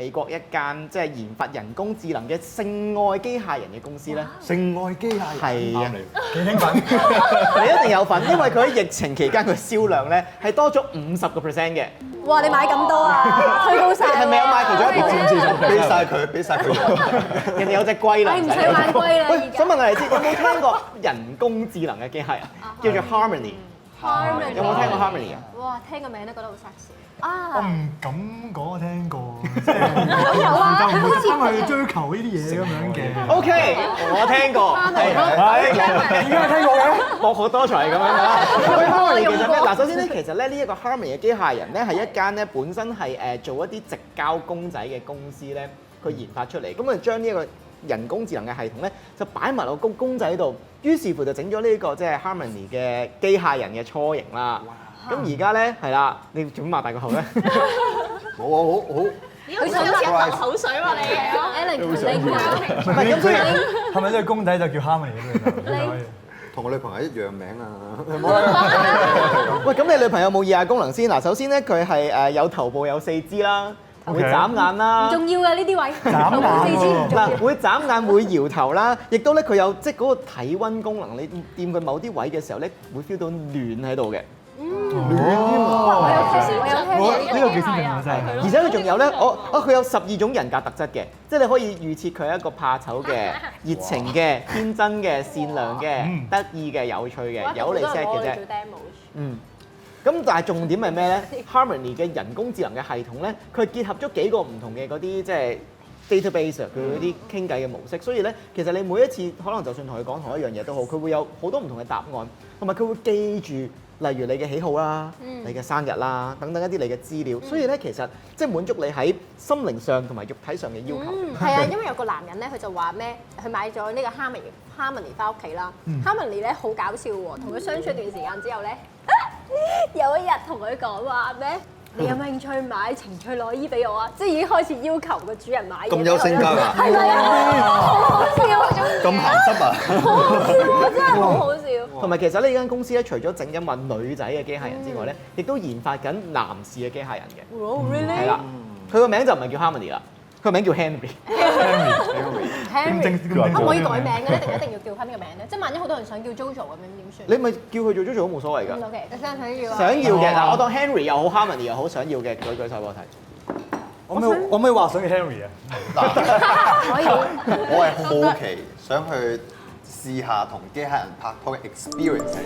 美國一間即係研發人工智能嘅性愛機械人嘅公司咧。性愛機械人係啊，幾興奮！你一定有份，因為佢喺疫情期間佢銷量咧係多咗50%嘅。哇！你買咁多啊，推高晒喎。係咪有買其中一個？俾晒佢。人哋有隻龜啦，你唔使玩龜啦喂而，家想問下你先，有冇聽過人工智能嘅機械人叫做 Harmony？ Harmony 有冇聽過 Harmony 啊？哇！聽個名都覺得好 sexy 我啊！唔敢講我聽過，即係有啊，就唔會特佢好似登去追求呢啲嘢咁樣嘅。 OK，我聽過，係，已經係聽過嘅。博學多才咁樣啦。咁 Harmony 其實咧，嗱首先咧，其實咧呢一個 Harmony 嘅機械人咧係一間咧本身係做一啲直交公仔嘅公司咧，佢研發出嚟，咁佢將呢一個人工智能嘅系統咧就擺埋落個公仔度，於是乎就整咗呢個即係 Harmony 嘅機械人嘅雛形啦。咁而家咧係啦，你做咩擘大個口咧？好。佢想好似流口水喎你，Ellen 你唔係咁，所以係咪呢個公仔就叫 Harmony 咁同我女朋友一樣名啊！喂，咁你女朋友有冇以下功能先？嗱，首先咧佢係有頭部有4肢啦，會眨眼啦，重要嘅呢啲位，眨眼喎四肢唔重要嗱會眨眼會搖頭啦，亦都咧佢有即係嗰個體温功能，你掂佢某啲位嘅時候咧會 feel 到暖喺度嘅。我有聽過呢個幾先進啊真係。而且佢仲有咧，佢有12種人格特質嘅，即係你可以預設佢係一個怕醜嘅、熱情嘅、天真嘅、善良嘅、得意嘅、有趣嘅，有你 set 嘅啫。嗯。咁但係重點係咩咧？Harmony 嘅人工智能嘅系統咧，佢結合咗幾個唔同嘅嗰啲即係 database 佢嗰啲傾偈嘅模式，所以咧其實你每一次可能就算同佢講同一樣嘢都好，佢會有好多唔同嘅答案，同埋佢會記住。例如你嘅喜好啦、你嘅生日啦等等一啲你嘅資料，所以咧其實即係滿足你喺心靈上同埋肉體上嘅要求。係啊，因為有個男人咧，佢就話咩？佢買咗呢個 Harmony 翻屋企啦。Harmony 咧好搞笑喎，同佢相處一段時間之後咧，有一日同佢講話咩？你有冇興趣買情趣內衣俾我啊？即係已經開始要求個主人買嘢。咁有性格啊！係咪啊？好好笑嗰種。咁鹹濕啊！好好笑啊！真係好好笑。同埋其實呢間公司咧，除咗整緊話女仔嘅機械人之外咧，亦都研發緊男士嘅機械人嘅。Oh really？係啦，佢個名就唔係叫 Harmony 啦，佢個名叫 Henry。Henry 可唔可以改名嘅咧？定一定要叫翻呢個名咧？即係萬一好多人想叫 JoJo 咁樣點算？你咪叫佢做 JoJo 都冇所謂㗎。 OK，你想要啊？想要嘅嗱，我當 Henry 又好 Harmony 又好，想要嘅舉手俾我睇。我可唔可以話想要 Henry 啊？可以。我係好奇想去試下同機械人拍拖嘅 experience。